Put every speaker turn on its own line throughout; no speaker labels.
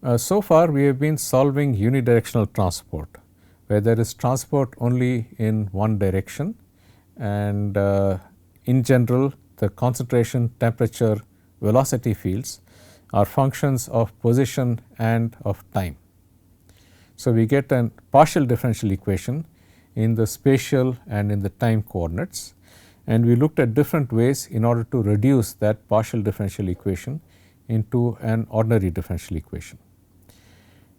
So far we have been solving unidirectional transport, where there is transport only in one direction, and in general the concentration, temperature, velocity fields are functions of position and of time. So, we get a partial differential equation in the spatial and in the time coordinates, and we looked at different ways in order to reduce that partial differential equation into an ordinary differential equation.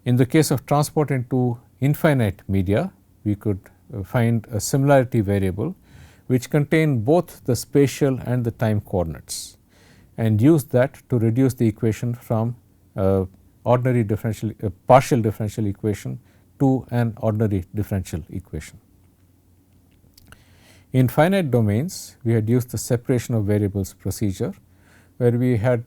In the case of transport into infinite media, we could find a similarity variable which contain both the spatial and the time coordinates, and use that to reduce the equation from ordinary differential partial differential equation to an ordinary differential equation. In finite domains, we had used the separation of variables procedure, where we had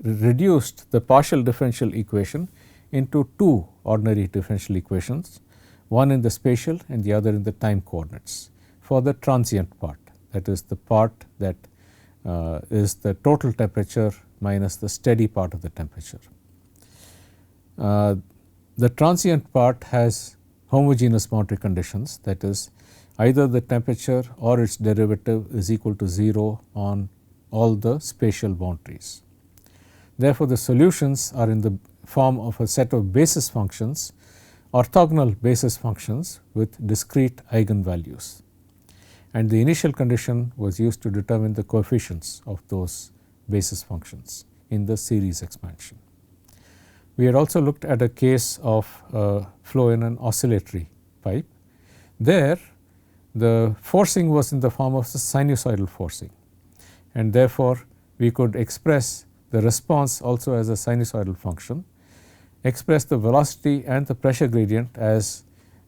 reduced the partial differential equation into two ordinary differential equations, one in the spatial and the other in the time coordinates for the transient part, that is the part that is the total temperature minus the steady part of the temperature. The transient part has homogeneous boundary conditions, that is either the temperature or its derivative is equal to 0 on all the spatial boundaries. Therefore, the solutions are in the form of a set of basis functions, orthogonal basis functions with discrete eigenvalues, and the initial condition was used to determine the coefficients of those basis functions in the series expansion. We had also looked at a case of flow in an oscillatory pipe. There the forcing was in the form of the sinusoidal forcing, and therefore we could express the response also as a sinusoidal function, express the velocity and the pressure gradient as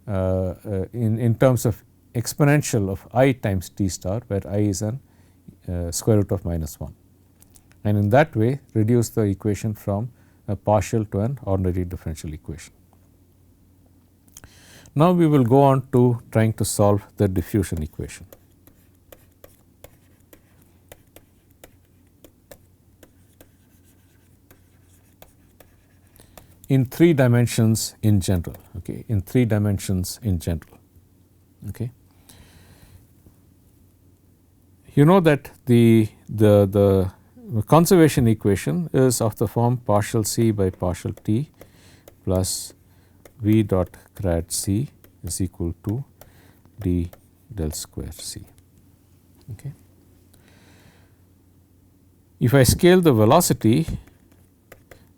in terms of exponential of I times t star, where I is an square root of -1, and in that way reduce the equation from a partial to an ordinary differential equation. Now, we will go on to trying to solve the diffusion equation. In 3 dimensions in general, okay, in 3 dimensions in general. Okay. You know that the conservation equation is of the form partial c by partial t plus v dot grad c is equal to d del square c. Okay. If I scale the velocity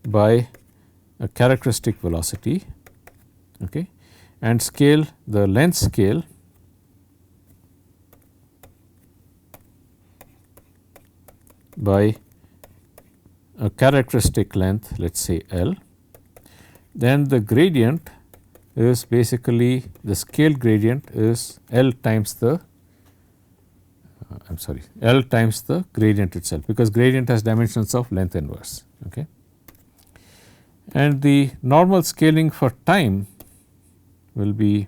by a characteristic velocity, okay, and scale the length scale by a characteristic length, let us say L, then the gradient is basically the scale gradient is L times the L times the gradient itself, because gradient has dimensions of length inverse. Okay. And the normal scaling for time will be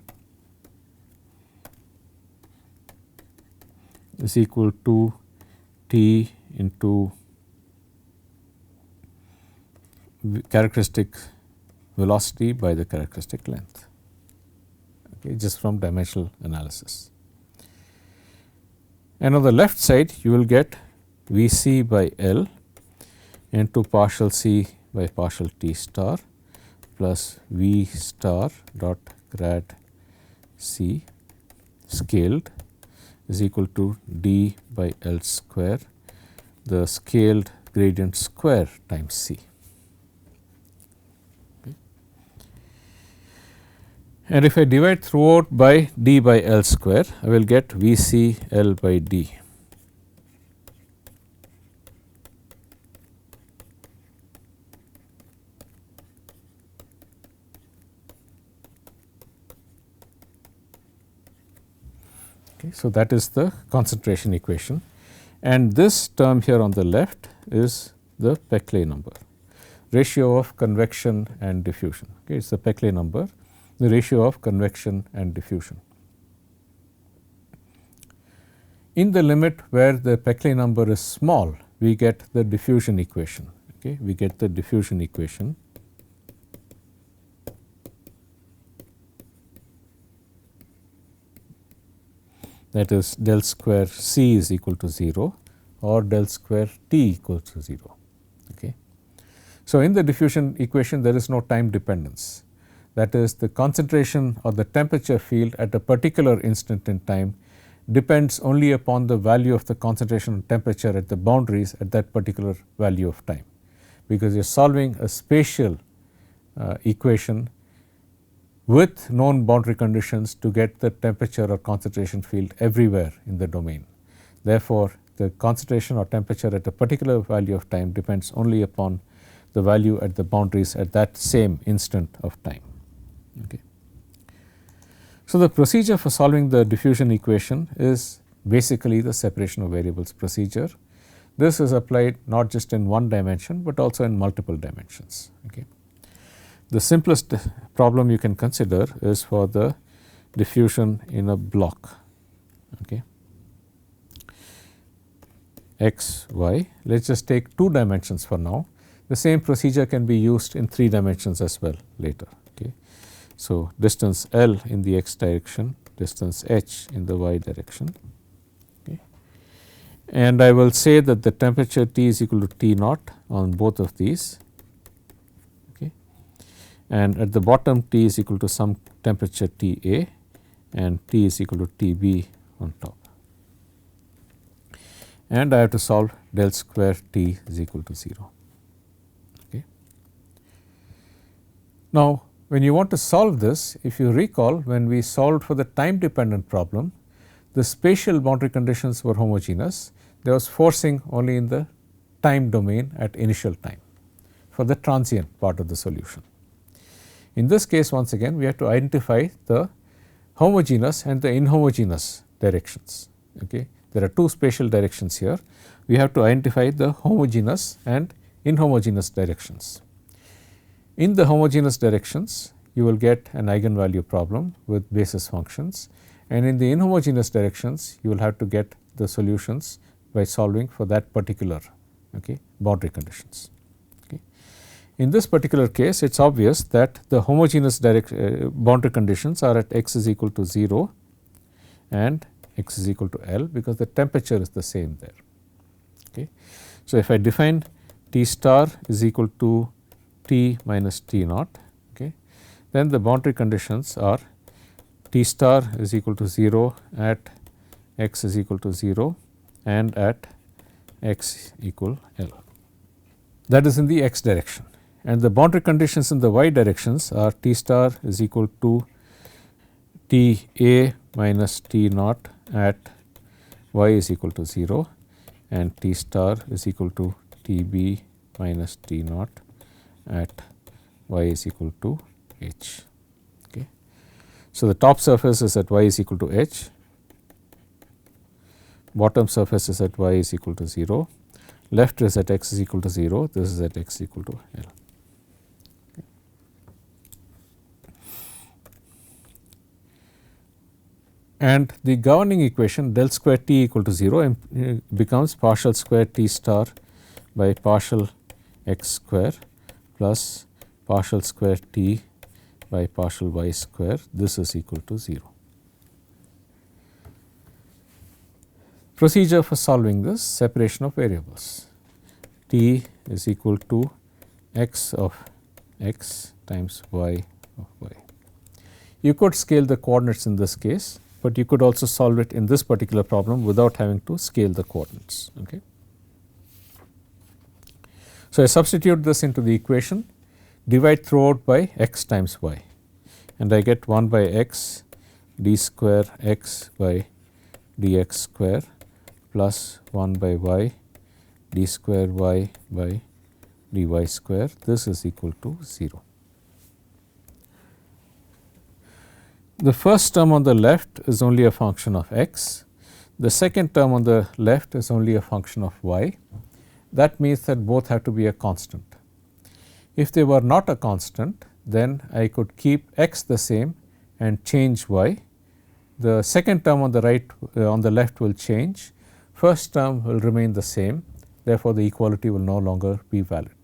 is equal to t into characteristic velocity by the characteristic length, okay, just from dimensional analysis. And on the left side you will get V c by L into partial c by partial t star plus V star dot grad c scaled is equal to d by L square, the scaled gradient square times c. Okay. And if I divide throughout by d by L square, I will get V c L by d. Okay, so that is the concentration equation, and this term here on the left is the Peclet number, ratio of convection and diffusion. Okay, it is the Peclet number, the ratio of convection and diffusion. In the limit where the Peclet number is small, we get the diffusion equation. Okay, we get the diffusion equation that is del square C is equal to 0 or del square T equals to 0. Okay. So, in the diffusion equation there is no time dependence, that is the concentration or the temperature field at a particular instant in time depends only upon the value of the concentration and temperature at the boundaries at that particular value of time, because you are solving a spatial equation with known boundary conditions to get the temperature or concentration field everywhere in the domain. Therefore, the concentration or temperature at a particular value of time depends only upon the value at the boundaries at that same instant of time. Okay. So, the procedure for solving the diffusion equation is basically the separation of variables procedure. This is applied not just in one dimension, but also in multiple dimensions. Okay. The simplest problem you can consider is for the diffusion in a block. Okay. X, y. Let us just take 2 dimensions for now. The same procedure can be used in 3 dimensions as well later. Okay. So, distance L in the x direction, distance h in the y direction. Okay. And I will say that the temperature T is equal to T naught on both of these. Okay. And at the bottom T is equal to some temperature T A and T is equal to T B on top. And I have to solve del square T is equal to 0. Okay. Now, when you want to solve this, if you recall, when we solved for the time dependent problem, the spatial boundary conditions were homogeneous. There was forcing only in the time domain at initial time for the transient part of the solution. In this case, once again we have to identify the homogeneous and the inhomogeneous directions. Okay. There are 2 spatial directions here. We have to identify the homogeneous and inhomogeneous directions. In the homogeneous directions, you will get an eigenvalue problem with basis functions, and in the inhomogeneous directions, you will have to get the solutions by solving for that particular boundary conditions. Okay. In this particular case, it is obvious that the homogeneous boundary conditions are at x is equal to 0 and x is equal to L, because the temperature is the same there. Okay. So, if I define T star is equal to T minus T naught, okay, then the boundary conditions are T star is equal to 0 at x is equal to 0 and at x equal L. That is in the x direction, and the boundary conditions in the y directions are T star is equal to T A minus T naught at y is equal to 0 and T star is equal to T B minus T naught at y is equal to h. Okay. So, the top surface is at y is equal to h, bottom surface is at y is equal to 0, left is at x is equal to 0, this is at x equal to L. Okay. And the governing equation del square T equal to 0 becomes partial square T star by partial x square plus partial square T by partial y square, this is equal to 0. Procedure for solving this: separation of variables. T is equal to x of x times y of y. You could scale the coordinates in this case, but you could also solve it in this particular problem without having to scale the coordinates. Okay. So, I substitute this into the equation, divide throughout by x times y, and I get 1 by x d square x by dx square plus 1 by y d square y by dy square. This is equal to 0. The first term on the left is only a function of x. The second term on the left is only a function of y. That means that both have to be a constant. If they were not a constant, then I could keep x the same and change y. The second term on the right on the left will change. First term will remain the same. Therefore, the equality will no longer be valid.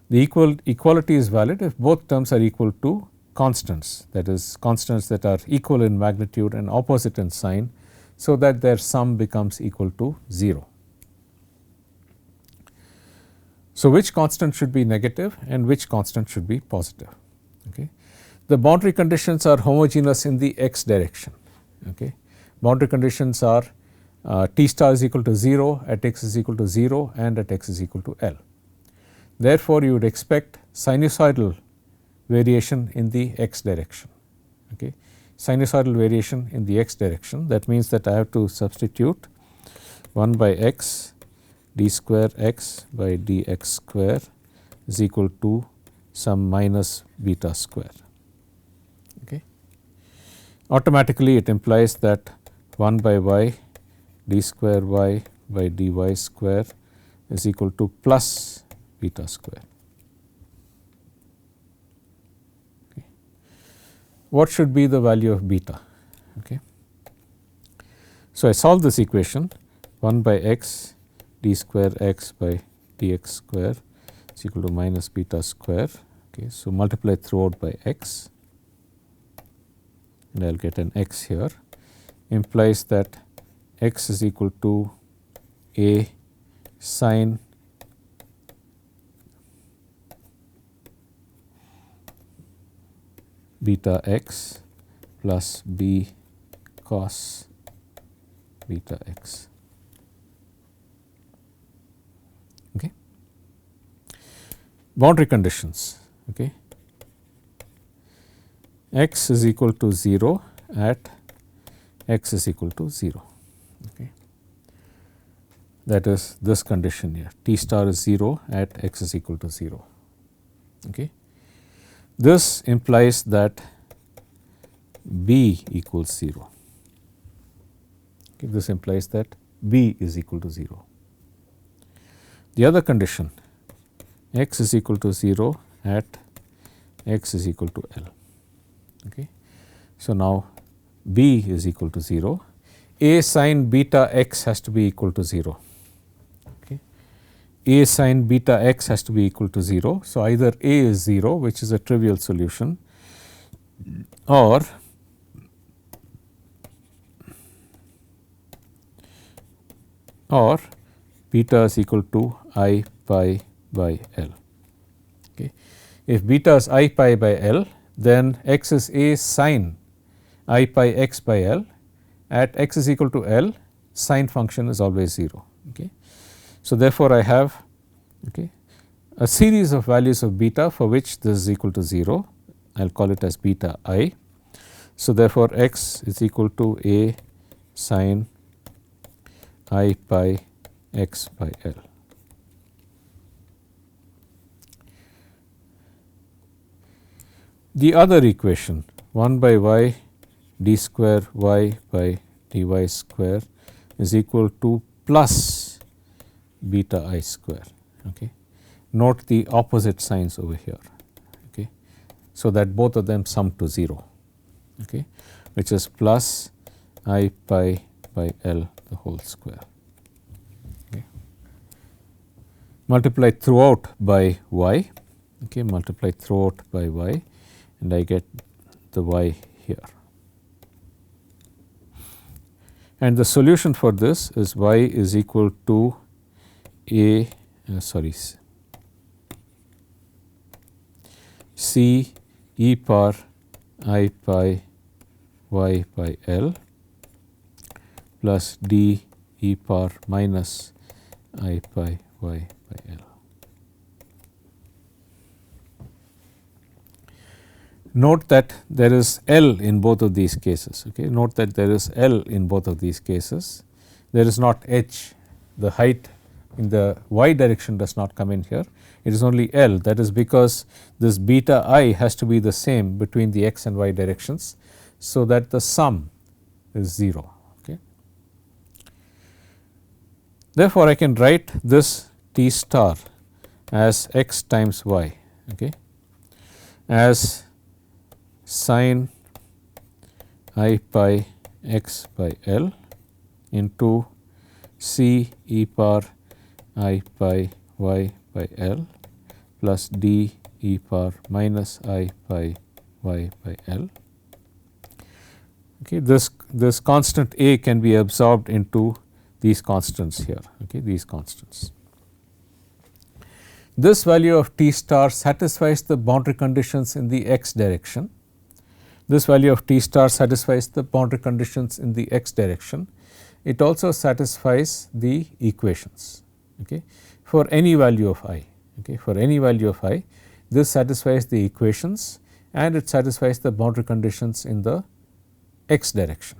The equality is valid if both terms are equal to constants, that is, constants that are equal in magnitude and opposite in sign, so that their sum becomes equal to 0. So, which constant should be negative and which constant should be positive? Okay. The boundary conditions are homogeneous in the x direction. Okay. Boundary conditions are t star is equal to 0 at x is equal to 0 and at x is equal to L. Therefore, you would expect sinusoidal variation in the x direction. Okay. Sinusoidal variation in the x direction, that means that I have to substitute 1 by x d square x by dx square is equal to some minus beta square. Okay. Automatically it implies that 1 by y d square y by dy square is equal to plus beta square. Okay. What should be the value of beta? Okay. So, I solve this equation 1 by x d square x by dx square is equal to minus beta square. Okay. So, multiply throughout by x and I will get an x here, implies that x is equal to a sine beta x plus b cos beta x. Okay. Boundary conditions. Okay. X is equal to 0 at x is equal to 0. Okay. That is this condition here, t star is 0 at x is equal to 0. Okay. This implies that b equals 0. Okay. This implies that b is equal to 0. The other condition, x is equal to 0 at x is equal to L. Okay. So, now b is equal to 0, a sin beta x has to be equal to 0. Okay. A sin beta x has to be equal to 0. So, either a is 0, which is a trivial solution, or beta is equal to I pi by L. Okay. If beta is I pi by L, then x is a sine I pi x by L. At x is equal to L, sine function is always 0. Okay. So, therefore, I have a series of values of beta for which this is equal to 0. I will call it as beta I. So, therefore, x is equal to a sine I pi x by L. The other equation 1 by y d square y by dy square is equal to plus beta I square. Okay. Note the opposite signs over here. Okay. So, that both of them sum to 0, okay, which is plus I pi by L the whole square. Okay. Multiply throughout by y, okay, multiply throughout by y, and I get the y here. And the solution for this is y is equal to c e power I pi y by L plus d e power minus I pi y by L. Note that there is L in both of these cases. Okay. Note that there is L in both of these cases. There is not h, the height in the y direction does not come in here. It is only L. That is because this beta I has to be the same between the x and y directions, so that the sum is 0. Okay. Therefore, I can write this t star as x times y, okay, as sine I pi x by L into c e power I pi y by L plus d e power minus I pi y by L. Okay, this constant a can be absorbed into these constants here, okay, these constants. This value of T star satisfies the boundary conditions in the x direction. This value of T star satisfies the boundary conditions in the x direction. It also satisfies the equations, okay, for any value of I. Okay, for any value of I, this satisfies the equations and it satisfies the boundary conditions in the x direction.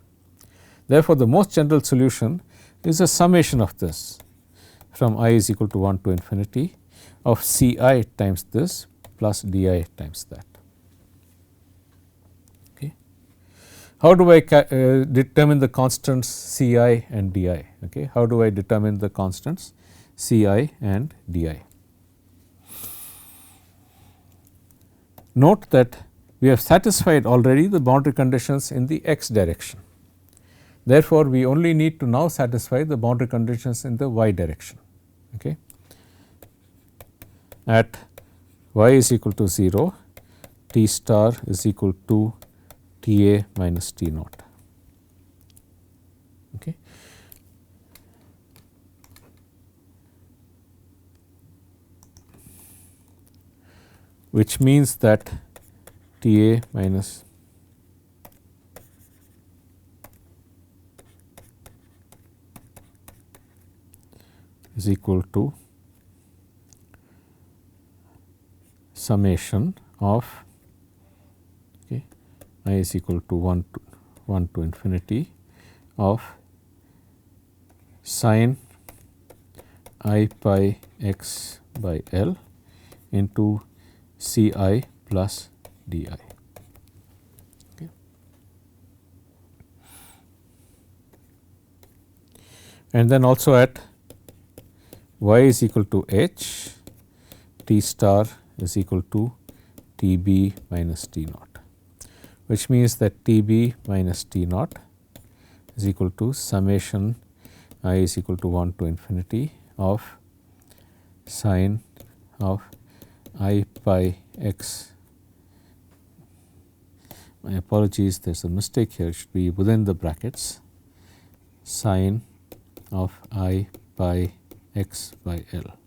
Therefore, the most general solution is a summation of this from I is equal to 1 to infinity of C I times this plus d I times that. Okay. How do I determine the constants C I and d I? Okay. How do I determine the constants C I and d I? Note that we have satisfied already the boundary conditions in the x direction. Therefore, we only need to now satisfy the boundary conditions in the y direction. Okay. At y is equal to 0, T star is equal to T A minus T naught. Okay. Which means that T A minus is equal to summation of, okay, I is equal to 1 to infinity of sin I pi x by L into C I plus d I. Okay. And then also at y is equal to h, T star is equal to T b minus T naught, which means that T b minus T naught is equal to summation I is equal to 1 to infinity of sin of I pi x, my apologies, there is a mistake here, it should be within the brackets, sin of I pi x by L.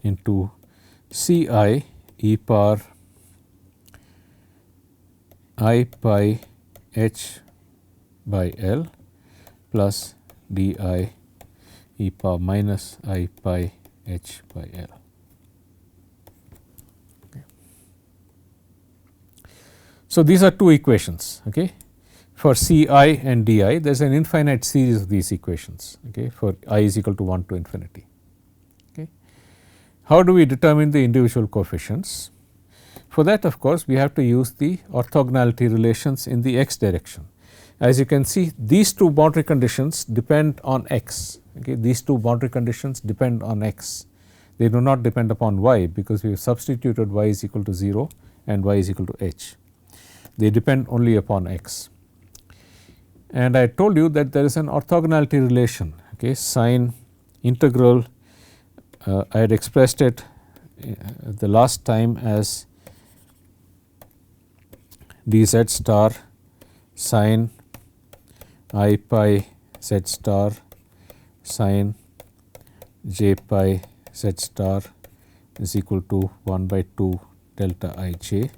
Into C I e power I pi h by L plus d I e power minus I pi h by L. Okay. So, these are two equations. Okay. For C I and d I, there is an infinite series of these equations, okay, for I is equal to 1 to infinity. Okay. How do we determine the individual coefficients? For that, of course, we have to use the orthogonality relations in the x direction. As you can see, these two boundary conditions depend on x. Okay. These two boundary conditions depend on x. They do not depend upon y, because we have substituted y is equal to 0 and y is equal to h. They depend only upon x. And I told you that there is an orthogonality relation, okay, sine integral. I had expressed it the last time as dz star sine I pi z star sine j pi z star is equal to 1 by 2 delta I j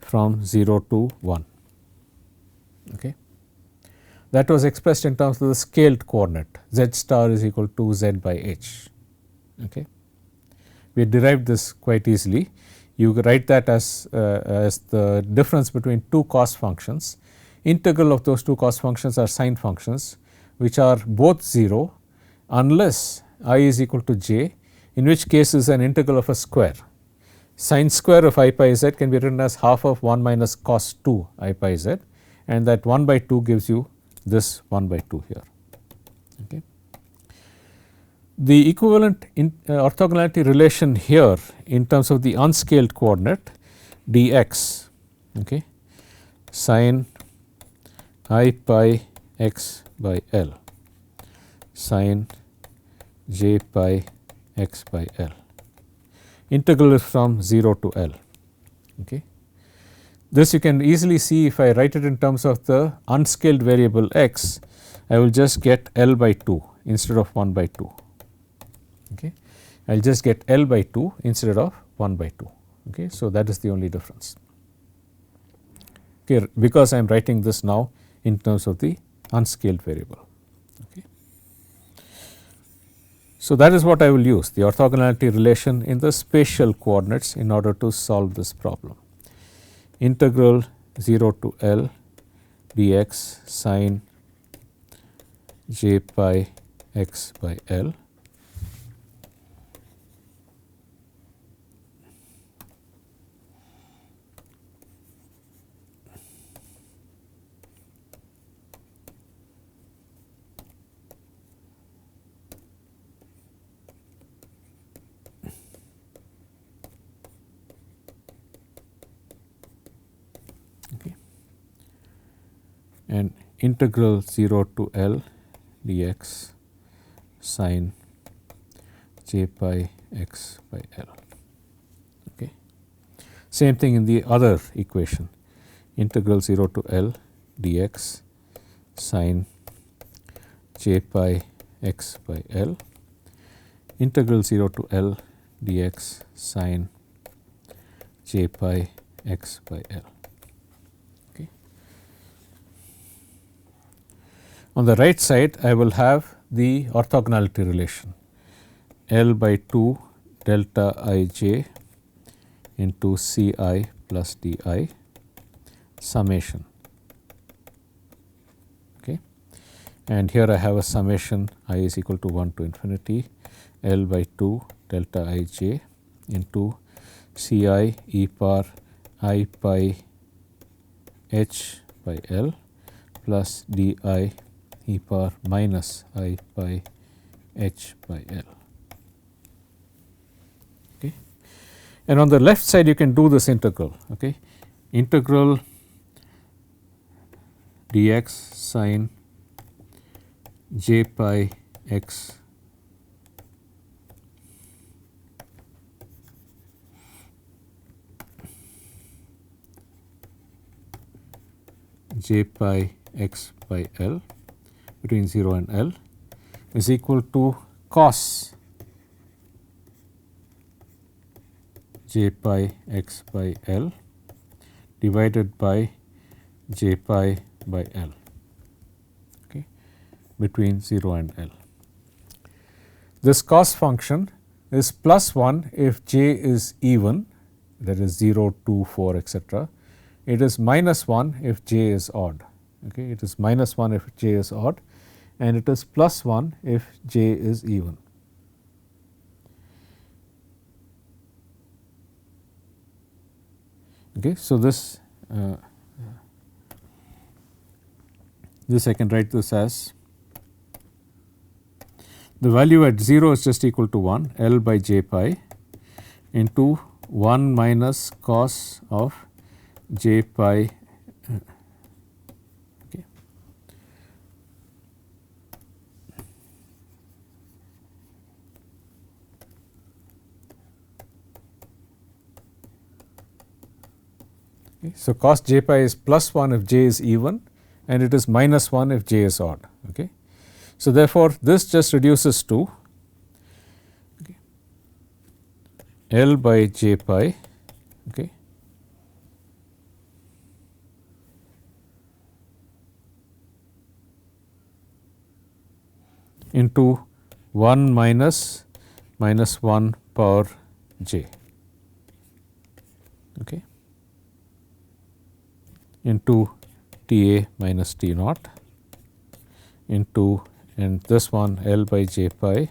from 0 to 1. Okay. That was expressed in terms of the scaled coordinate, z star is equal to z by h. Okay. We derived this quite easily. You write that as the difference between two cost functions. Integral of those two cost functions are sine functions, which are both 0 unless I is equal to j, in which case is an integral of a square. Sine square of I pi z can be written as half of 1 minus cos 2 I pi z, and that 1 by 2 gives you this 1 by 2 here. Okay. The equivalent orthogonality relation here in terms of the unscaled coordinate dx, okay, sine I pi x by L sine j pi x by L. Integral is from 0 to L. Okay. This you can easily see if I write it in terms of the unscaled variable x, I will just get L by 2 instead of 1 by 2. Okay. I will just get L by 2 instead of 1 by 2. Okay. So, that is the only difference. Okay, because I am writing this now in terms of the unscaled variable. Okay. So, that is what I will use, the orthogonality relation in the spatial coordinates in order to solve this problem. Integral 0 to L dx sine j pi x by L and integral 0 to L dx sine j pi x by L. Okay. Same thing in the other equation, integral 0 to L dx sine j pi x by L, integral 0 to L dx sine j pi x by L. On the right side, I will have the orthogonality relation L by 2 delta I j into C I plus d I summation. Okay. And here I have a summation I is equal to 1 to infinity L by 2 delta I j into C I e power I pi h by L plus d I e power minus I pi h by L. Okay. And on the left side you can do this integral. Okay. Integral dx sine j pi x j pi x by L between 0 and L is equal to cos j pi x by L divided by j pi by L, okay, between 0 and L. This cos function is plus 1 if j is even, that is 0, 2, 4, etc. It is minus 1 if j is odd. Okay. It is minus 1 if j is odd, and it is plus 1 if j is even. Okay. So, this I can write this as the value at 0 is just equal to 1 L by j pi into 1 minus cos of j pi. Okay. Okay. So, cos j pi is plus 1 if j is even, and it is minus 1 if j is odd. Okay. So, therefore, this just reduces to L by j pi, okay, into 1 minus 1 power j, okay, into T a minus T naught into, and this one L by j pi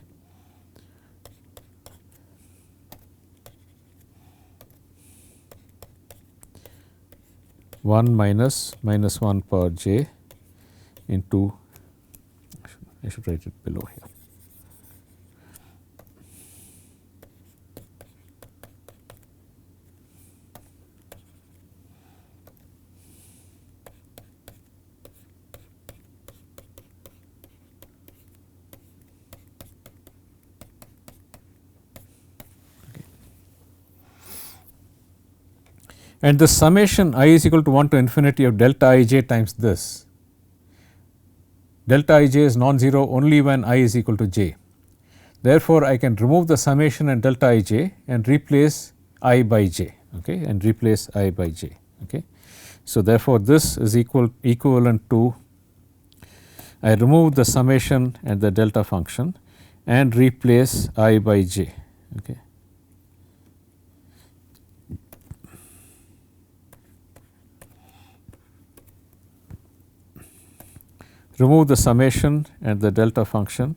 minus 1 power j into, I should write it below here. and the summation I is equal to 1 to infinity of delta ij times this. Delta ij is non-zero only when I is equal to j. Therefore, I can remove the summation and delta ij and replace I by j, okay, and replace I by j. Okay. So, therefore, this is equivalent to I remove the summation and the delta function and replace I by j. Okay. Remove the summation and the delta function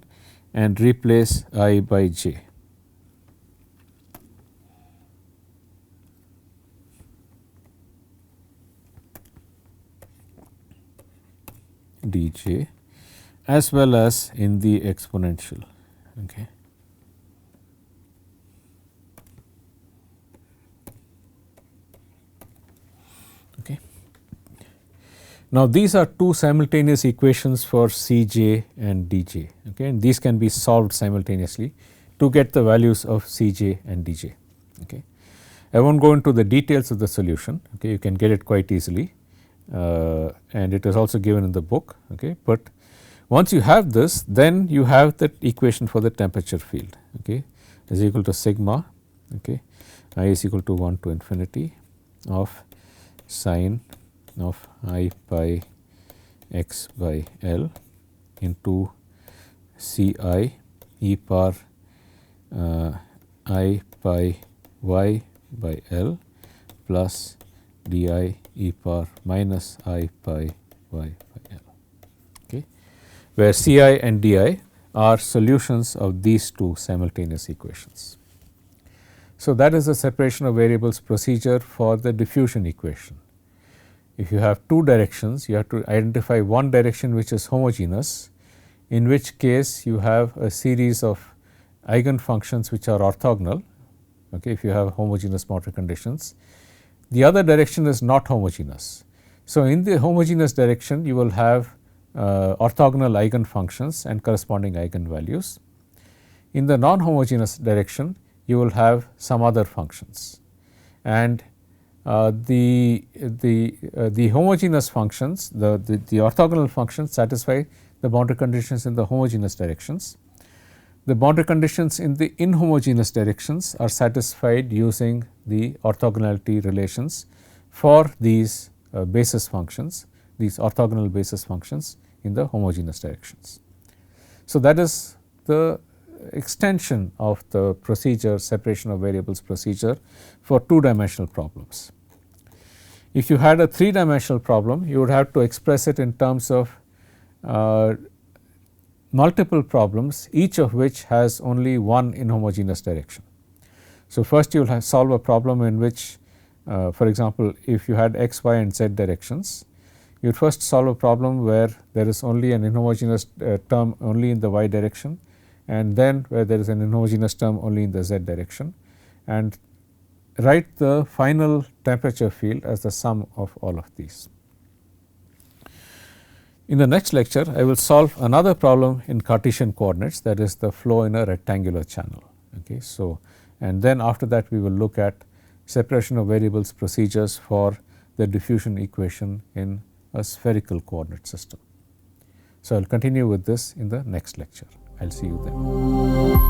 and replace I by j. dj as well as in the exponential. Okay. Okay. Now, these are two simultaneous equations for Cj and Dj, okay, and these can be solved simultaneously to get the values of Cj and Dj. Okay. I will not go into the details of the solution, okay, you can get it quite easily and it is also given in the book. Okay. But once you have this, then you have that equation for the temperature field, okay, is equal to sigma, okay, I is equal to 1 to infinity of sine of I pi x by L into C I e power I pi y by L plus d I e power minus I pi y by L, okay, where C I and d I are solutions of these two simultaneous equations. So, that is the separation of variables procedure for the diffusion equation. If you have two directions, you have to identify one direction which is homogeneous, in which case you have a series of eigenfunctions which are orthogonal, okay, if you have homogeneous boundary conditions. The other direction is not homogeneous. So, in the homogeneous direction you will have orthogonal eigenfunctions and corresponding eigenvalues. In the non-homogeneous direction you will have some other functions, and the homogeneous functions, the orthogonal functions satisfy the boundary conditions in the homogeneous directions. The boundary conditions in the inhomogeneous directions are satisfied using the orthogonality relations for these basis functions, these orthogonal basis functions in the homogeneous directions. So, that is the extension of the procedure, separation of variables procedure for two dimensional problems. If you had a three dimensional problem, you would have to express it in terms of multiple problems, each of which has only one inhomogeneous direction. So, first you will solve a problem in which for example, if you had x, y and z directions, you would first solve a problem where there is only an inhomogeneous term only in the y direction, and then where there is an inhomogeneous term only in the z direction, and write the final temperature field as the sum of all of these. In the next lecture, I will solve another problem in Cartesian coordinates, that is the flow in a rectangular channel. Okay. So, and then after that we will look at separation of variables procedures for the diffusion equation in a spherical coordinate system. So, I will continue with this in the next lecture. I will see you then.